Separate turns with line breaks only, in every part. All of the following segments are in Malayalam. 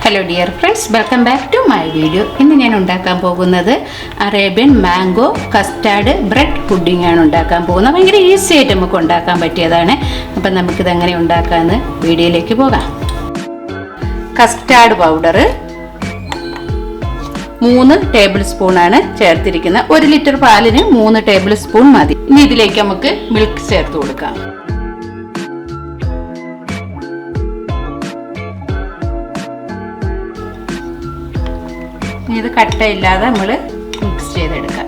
Hello dear friends, welcome back to my video. ഇന്ന് ഞാൻ ഉണ്ടാക്കാൻ പോകുന്നത് Arabian mango custard bread pudding ആണ് ഉണ്ടാക്കാൻ പോകുന്നത്. ഭയങ്കര ഈസി ആയിട്ട് നമുക്ക് ഉണ്ടാക്കാൻ പറ്റിയതാണ്. അപ്പം നമുക്കിത് എങ്ങനെ ഉണ്ടാക്കാമെന്ന് വീഡിയോയിലേക്ക് പോകാം. കസ്റ്റാർഡ് പൗഡർ 3 ടേബിൾ സ്പൂണാണ് ചേർത്തിരിക്കുന്നത്. 1 ലിറ്റർ പാലിന് 3 ടേബിൾ സ്പൂൺ മതി. ഇനി ഇതിലേക്ക് നമുക്ക് മിൽക്ക് ചേർത്ത് കൊടുക്കാം. ഇത് കട്ടയില്ലാതെ നമ്മൾ മിക്സ് ചെയ്തെടുക്കാം.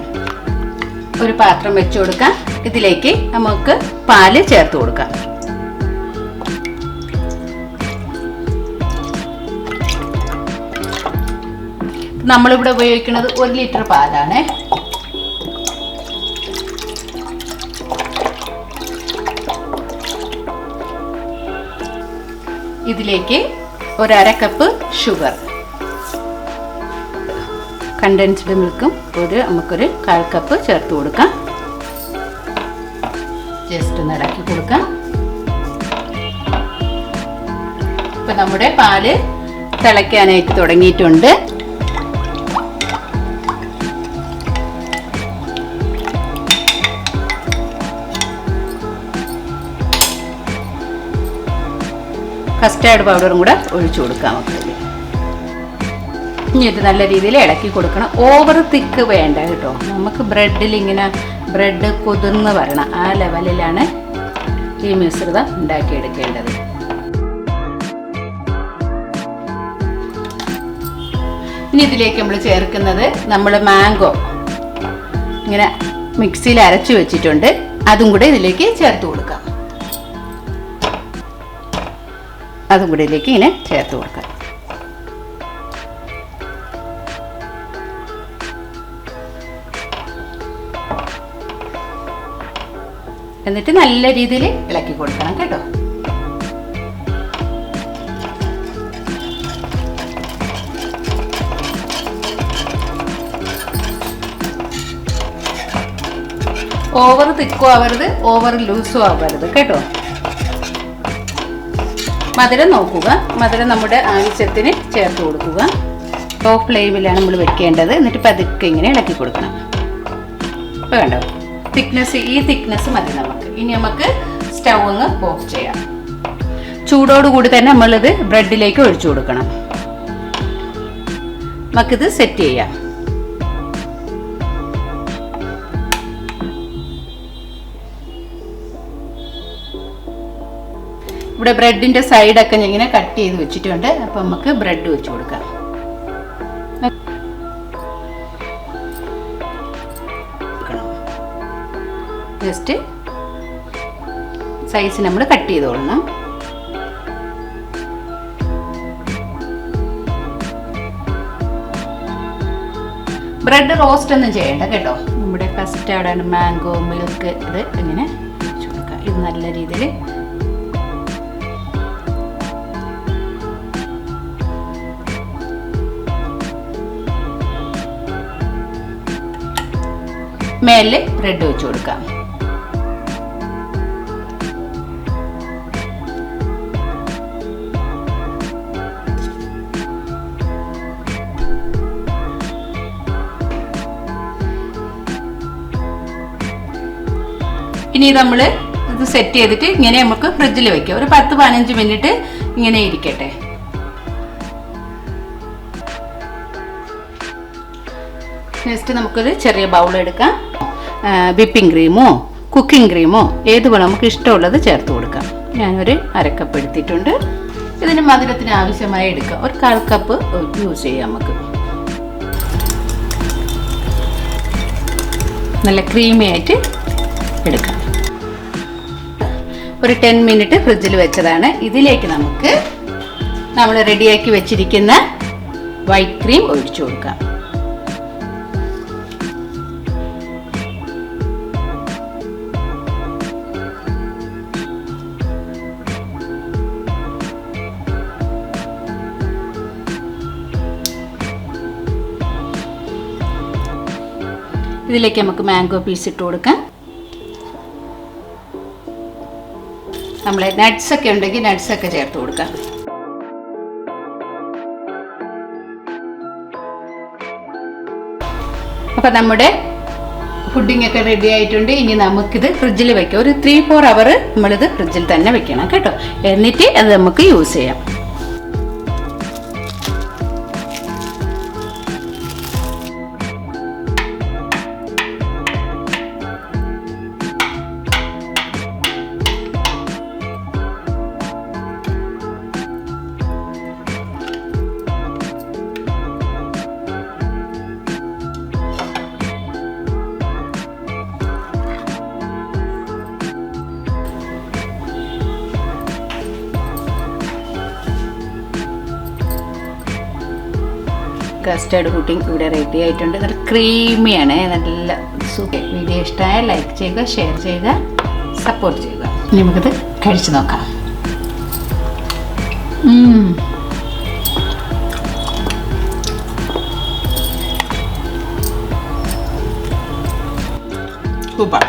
ഒരു പാത്രം വെച്ച് കൊടുക്കാം. ഇതിലേക്ക് നമുക്ക് പാല് ചേർത്ത് കൊടുക്കാം. നമ്മളിവിടെ ഉപയോഗിക്കുന്നത് 1 ലിറ്റർ പാലാണ്. ഇതിലേക്ക് 1/2 കപ്പ് ഷുഗർ, കണ്ടൻസ്ഡ് മിൽക്കും നമുക്കൊരു 1/4 കപ്പ് ചേർത്ത് കൊടുക്കാം. ജസ്റ്റ് ഒന്ന് ഇളക്കി കൊടുക്കാം. ഇപ്പൊ നമ്മുടെ പാല് തിളയ്ക്കാനായിട്ട് തുടങ്ങിയിട്ടുണ്ട്. കസ്റ്റാർഡ് പൗഡറും കൂടെ ഒഴിച്ചു കൊടുക്കാം. ഇനി ഇത് നല്ല രീതിയിൽ ഇളക്കി കൊടുക്കണം. ഓവർ തിക്ക് വേണ്ട കേട്ടോ. നമുക്ക് ബ്രെഡിൽ ഇങ്ങനെ ബ്രെഡ് കുതിർന്ന് വരണം. ആ ലെവലിലാണ് ഈ മിശ്രിതം ഉണ്ടാക്കിയെടുക്കേണ്ടത്. ഇനി ഇതിലേക്ക് നമ്മൾ ചേർക്കുന്നത് നമ്മൾ മാംഗോ ഇങ്ങനെ മിക്സിയിൽ അരച്ചു വെച്ചിട്ടുണ്ട്. അതും കൂടെ ഇതിലേക്ക് ചേർത്ത് കൊടുക്കാം. അതും കൂടെ ഇതിലേക്ക് ഇങ്ങനെ ചേർത്ത് കൊടുക്കാം. എന്നിട്ട് നല്ല രീതിയിൽ ഇളക്കി കൊടുക്കണം കേട്ടോ. ഓവർ തിക്കും ആവരുത്, ഓവർ ലൂസും ആവരുത് കേട്ടോ. മധുരം നോക്കുക. മധുരം നമ്മുടെ ആവശ്യത്തിന് ചേർത്ത് കൊടുക്കുക. ലോ ഫ്ലെയിമിലാണ് നമ്മൾ വെക്കേണ്ടത്. എന്നിട്ട് പതുക്കെ ഇങ്ങനെ ഇളക്കി കൊടുക്കണം. ഇപ്പോൾ കണ്ടോ, ഈ തിക്നെസ് മതി നമുക്ക്. ഇനി നമുക്ക് സ്റ്റൗ ഒന്ന് ഓഫ് ചെയ്യാം. ചൂടോടുകൂടി തന്നെ നമ്മളിത് ബ്രെഡിലേക്ക് ഒഴിച്ചു കൊടുക്കണം. നമുക്കിത് സെറ്റ് ചെയ്യാം. ഇവിടെ ബ്രെഡിന്റെ സൈഡൊക്കെ ഇങ്ങനെ കട്ട് ചെയ്ത് വെച്ചിട്ടുണ്ട്. അപ്പം നമുക്ക് ബ്രെഡ് വെച്ച് കൊടുക്കാം. ജസ്റ്റ് സൈസ് നമ്മൾ കട്ട് ചെയ്തോളണം. ബ്രെഡ് റോസ്റ്റ് ഒന്നും ചെയ്യണ്ട കേട്ടോ. നമ്മുടെ കസ്റ്റാർഡ് ആണ്, മാംഗോ മിൽക്ക്, ഇത് ഇങ്ങനെ വെച്ച് കൊടുക്കാം. ഇത് നല്ല രീതിയിൽ മേലെ ബ്രെഡ് വെച്ച് കൊടുക്കാം. ഇനി നമ്മൾ ഇത് സെറ്റ് ചെയ്തിട്ട് ഇങ്ങനെ നമുക്ക് ഫ്രിഡ്ജിൽ വെക്കാം. ഒരു 10-15 മിനിറ്റ് ഇങ്ങനെ ഇരിക്കട്ടെ. നെക്സ്റ്റ് നമുക്കൊരു ചെറിയ ബൗൾ എടുക്കാം. വിപ്പിംഗ് ക്രീമോ കുക്കിംഗ് ക്രീമോ ഏത് വേണം നമുക്ക് ഇഷ്ടമുള്ളത് ചേർത്ത് കൊടുക്കാം. ഞാനൊരു 1/2 കപ്പ് എടുത്തിട്ടുണ്ട്. ഇതിന് മധുരത്തിന് ആവശ്യമായി എടുക്കാം. ഒരു 1/4 കപ്പ് യൂസ് ചെയ്യാം. നമുക്ക് നല്ല ക്രീമി ആയിട്ട് എടുക്കാം. ഒരു 10 മിനിറ്റ് ഫ്രിഡ്ജിൽ വെച്ചതാണ്. ഇതിലേക്ക് നമുക്ക് നമ്മൾ റെഡിയാക്കി വെച്ചിരിക്കുന്ന വൈറ്റ് ക്രീം ഒഴിച്ചു കൊടുക്കാം. ഇതിലേക്ക് നമുക്ക് മാംഗോ പീസ് ഇട്ട് കൊടുക്കാം. നമ്മളെ നട്ട്സ് ഒക്കെ ഉണ്ടെങ്കിൽ നട്ട്സ് ഒക്കെ ചേർത്ത് കൊടുക്കാം. അപ്പോൾ നമ്മുടെ പുഡിംഗ് ഒക്കെ റെഡി ആയിട്ടുണ്ട്. ഇനി നമുക്കിത് ഫ്രിഡ്ജിൽ വെക്കാം. ഒരു 3-4 അവർ നമ്മളിത് ഫ്രിഡ്ജിൽ തന്നെ വെക്കണം കേട്ടോ. എന്നിട്ട് അത് നമുക്ക് യൂസ് ചെയ്യാം. കസ്റ്റേർഡ് പുഡിംഗ് ഇവിടെ റെഡി ആയിട്ടുണ്ട്. നല്ല ക്രീമിയാണ്, നല്ല സൂപ്പർ. വീഡിയോ ഇഷ്ടമായ ലൈക്ക് ചെയ്യുക, ഷെയർ ചെയ്യുക, സപ്പോർട്ട് ചെയ്യുക. ഇനി നമുക്കിത് കഴിച്ചു നോക്കാം. സൂപ്പർ.